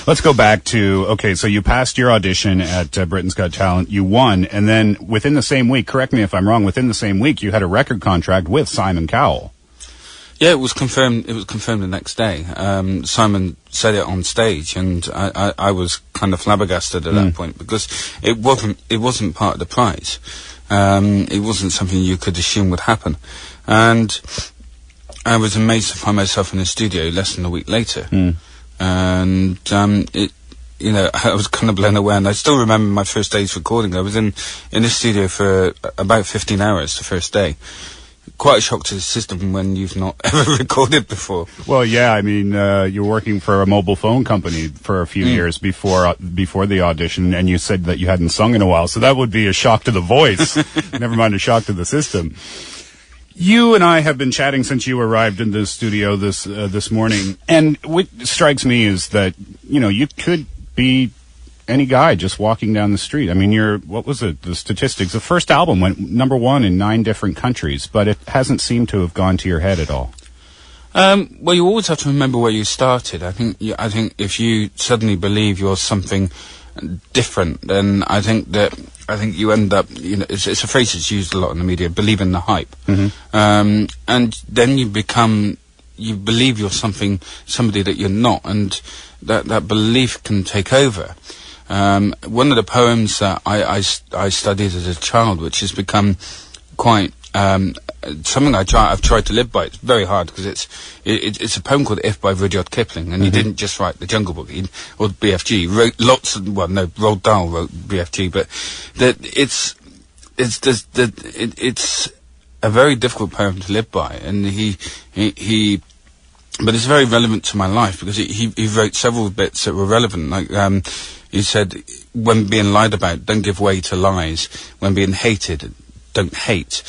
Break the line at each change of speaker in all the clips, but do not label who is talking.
Let's go back to, okay, so you passed your audition at Britain's Got Talent, you won, and then within the same week, correct me if I'm wrong, within the same week you had a record contract with Simon Cowell.
Yeah, it was confirmed the next day. Simon said it on stage, and I was kind of flabbergasted at that point, because it wasn't part of the prize. It wasn't something you could assume would happen. And I was amazed to find myself in the studio less than a week later. And I was kind of blown away. And I still remember my first day's recording. I was in the studio for about 15 hours the first day. Quite a shock to the system when you've not ever recorded before.
Well, yeah, I mean, you were working for a mobile phone company for a few years before the audition, and you said that you hadn't sung in a while, so that would be a shock to the voice, never mind a shock to the system. You and I have been chatting since you arrived in the studio this morning, and what strikes me is that, you could be any guy just walking down the street. I mean, what was it, the statistics? The first album went #1 in 9 different countries, but it hasn't seemed to have gone to your head at all.
Well, you always have to remember where you started. I think if you suddenly believe you're something different, then I think you end up, it's a phrase that's used a lot in the media, believe in the hype. And then you believe you're somebody that you're not, and that belief can take over. One of the poems that I studied as a child, which has become quite something I've tried to live by. It's very hard because it's a poem called "If" by Rudyard Kipling, and he didn't just write the Jungle Book or BFG. He wrote lots of Roald Dahl wrote BFG, but it's a very difficult poem to live by, and but it's very relevant to my life because he wrote several bits that were relevant. Like he said, when being lied about, don't give way to lies. When being hated, don't hate.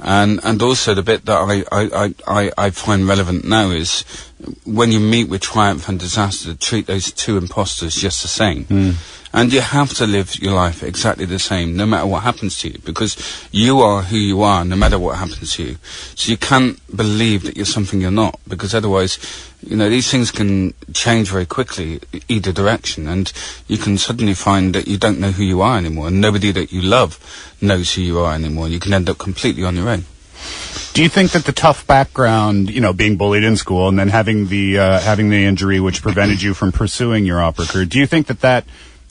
And also the bit that I find relevant now is when you meet with triumph and disaster, treat those two imposters just the same. And you have to live your life exactly the same, no matter what happens to you, because you are who you are, no matter what happens to you. So you can't believe that you're something you're not, because otherwise, these things can change very quickly, either direction, and you can suddenly find that you don't know who you are anymore, and nobody that you love knows who you are anymore. You can end up completely on your own.
Do you think that the tough background, being bullied in school and then having the injury which prevented you from pursuing your opera career, do you think that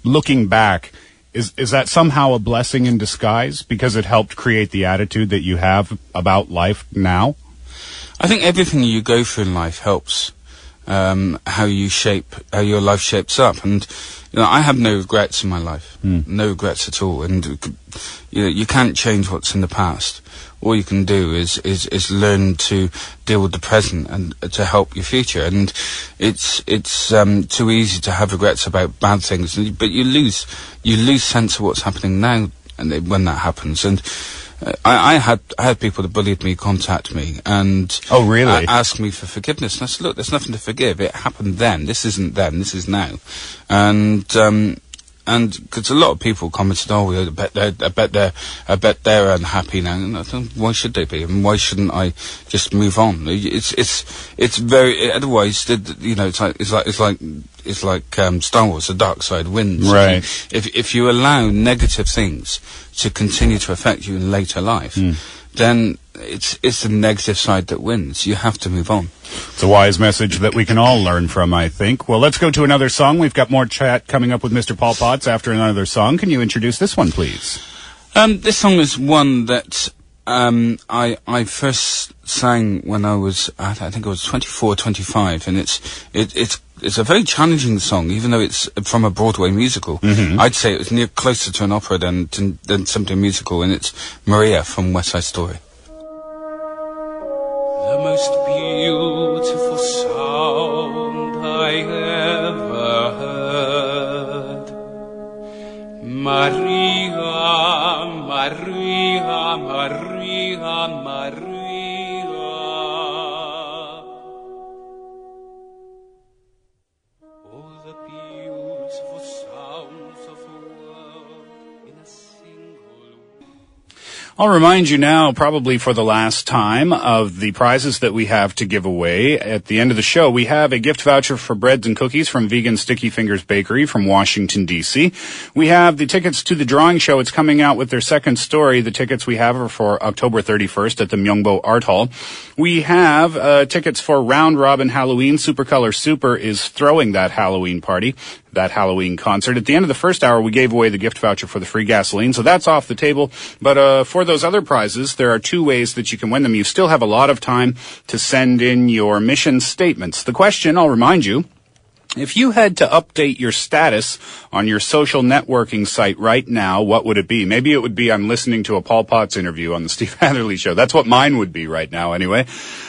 looking back, is that somehow a blessing in disguise because it helped create the attitude that you have about life now?
I think everything you go through in life helps how your life shapes up. And I have no regrets in my life, no regrets at all. And you can't change what's in the past. All you can do is learn to deal with the present and to help your future. And it's too easy to have regrets about bad things, but you lose sense of what's happening now, and when that happens. And I had people that bullied me contact me and ask me for forgiveness. And I said, look, there's nothing to forgive. It happened then. This isn't then. This is now. And because a lot of people commented, I bet they're unhappy now. And I thought, why should they be? And why shouldn't I just move on? It's very, otherwise, it's like Star Wars, the dark side wins.
Right.
If you allow negative things to continue to affect you in later life, then it's the negative side that wins. You have to move on.
It's a wise message that we can all learn from, I think. Well, let's go to another song. We've got more chat coming up with Mr. Paul Potts after another song. Can you introduce this one, please?
This song is one that I first sang when I was, I think I was 24, 25, and it's a very challenging song, even though it's from a Broadway musical. I'd say it was closer to an opera than something musical, and it's Maria from West Side Story. The most beautiful sound I ever heard. Maria, Maria, Maria, Maria. All the beautiful sounds of the world in a single.
I'll remind you now, probably for the last time, of the prizes that we have to give away. At the end of the show, we have a gift voucher for breads and cookies from Vegan Sticky Fingers Bakery from Washington, D.C. We have the tickets to the drawing show. It's coming out with their second story. The tickets we have are for October 31st at the Myeongbo Art Hall. We have tickets for Round Robin Halloween. Supercolor Super is throwing that Halloween party, that Halloween concert. At the end of the first hour, we gave away the gift voucher for the free gasoline, so that's off the table. But for those other prizes, there are two ways that you can win them. You still have a lot of time to send in your mission statements. The question, I'll remind you, if you had to update your status on your social networking site right now, what would it be? Maybe it would be I'm listening to a Paul Potts interview on the Steve Hatherly Show. That's what mine would be right now anyway.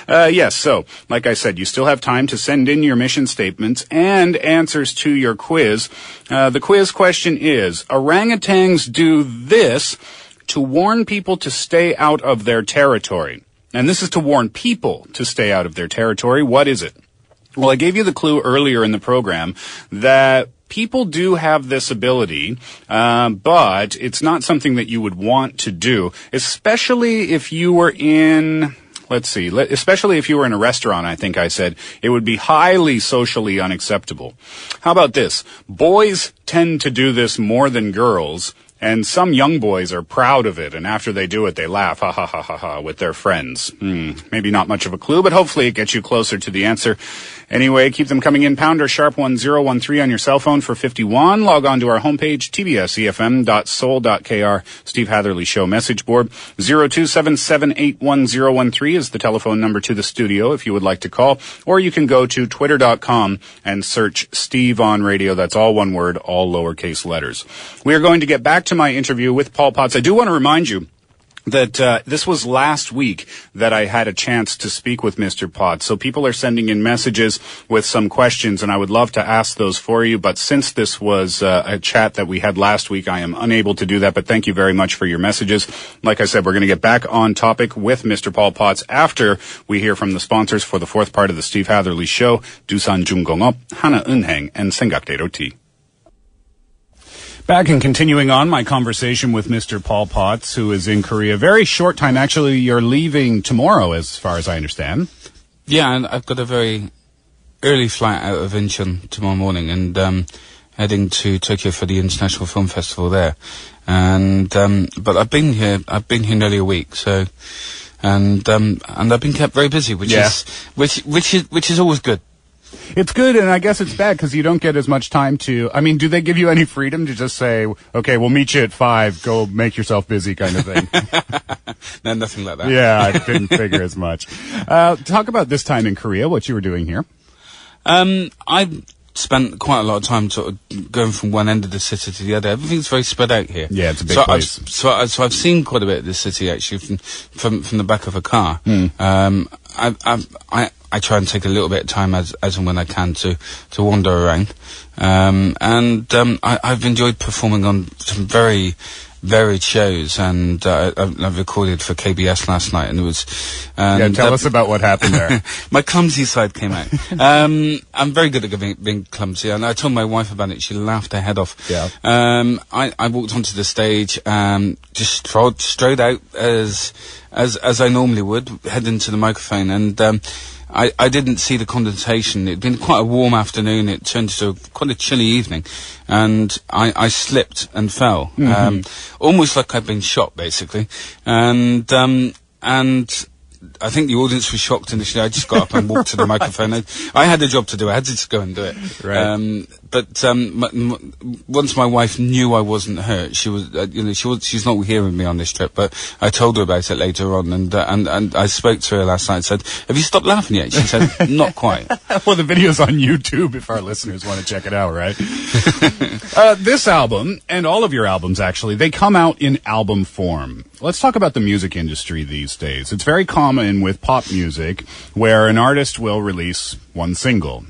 Yes, so, like I said, you still have time to send in your mission statements and answers to your quiz. The quiz question is, orangutans do this to warn people to stay out of their territory. And this is to warn people to stay out of their territory. What is it? Well, I gave you the clue earlier in the program that people do have this ability, but it's not something that you would want to do, especially if you were in... especially if you were in a restaurant, I think I said, it would be highly socially unacceptable. How about this? Boys tend to do this more than girls, and some young boys are proud of it, and after they do it, they laugh, ha ha ha ha ha, with their friends. Maybe not much of a clue, but hopefully it gets you closer to the answer. Anyway, keep them coming in. Pounder sharp 1013 on your cell phone for 51. Log on to our homepage, tbsefm.soul.kr. Steve Hatherly Show message board. 027781013 is the telephone number to the studio if you would like to call. Or you can go to twitter.com and search Steve on Radio. That's all one word, all lowercase letters. We are going to get back to my interview with Paul Potts. I do want to remind you that this was last week that I had a chance to speak with Mr. Potts. So people are sending in messages with some questions, and I would love to ask those for you. But since this was a chat that we had last week, I am unable to do that. But thank you very much for your messages. Like I said, we're going to get back on topic with Mr. Paul Potts after we hear from the sponsors for the fourth part of the Steve Hatherly Show, Doosan Jungongop, Hana Eunheng, and Sengakdaero Tea. Back and continuing on my conversation with Mr. Paul Potts, who is in Korea. Very short time. Actually, you're leaving tomorrow, as far as I understand.
Yeah, and I've got a very early flight out of Incheon tomorrow morning, and heading to Tokyo for the International Film Festival there. And but I've been here nearly a week, so and I've been kept very busy, which is always good.
It's good, and I guess it's bad because you don't get as much time to... I mean, do they give you any freedom to just say, okay, we'll meet you at 5, go make yourself busy kind of thing?
No, nothing like that.
Yeah, I didn't figure as much. Talk about this time in Korea, what you were doing here.
I spent quite a lot of time sort of going from one end of the city to the other. Everything's very spread out here.
Yeah, it's a big place.
So I've seen quite a bit of the city, actually, from the back of a car. I try and take a little bit of time as and when I can to wander around. I've enjoyed performing on some very varied shows, and I've recorded for KBS last night, and it was...
tell us about what happened there.
My clumsy side came out. I'm very good at being clumsy, and I told my wife about it. She laughed her head off.
Yeah.
I walked onto the stage, just strode out as I normally would, head into the microphone, and I didn't see the condensation. It'd been quite a warm afternoon. It turned to quite a chilly evening, and I slipped and fell, almost like I'd been shot, basically. And I think the audience was shocked initially. I just got up and walked to the microphone. I had a job to do. I had to just go and do it.
Right.
Once my wife knew I wasn't hurt, she was, she's not here with me on this trip, but I told her about it later on, and I spoke to her last night and said, "Have you stopped laughing yet?" She said, "Not quite."
Well, the video's on YouTube if our listeners want to check it out, right? This album, and all of your albums actually, they come out in album form. Let's talk about the music industry these days. It's very common with pop music where an artist will release one single,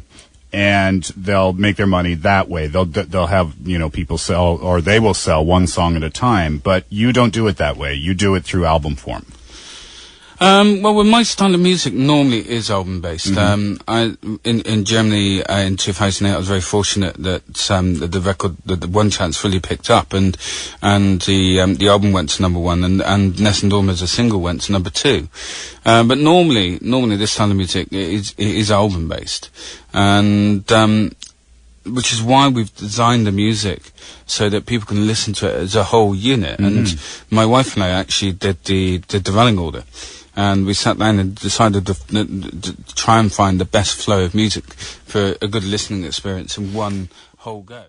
and they'll make their money that way. They'll have, people sell, or they will sell one song at a time, but you don't do it that way. You do it through album form.
Well, with my style of music, normally it is album-based. In Germany, in 2008, I was very fortunate that the record, the One Chance really picked up, and the album went to #1, and Ness and Dorm as a single went to #2. But normally this style of music is album-based, and which is why we've designed the music so that people can listen to it as a whole unit. And my wife and I actually did the running order. And we sat down and decided to try and find the best flow of music for a good listening experience in one whole go.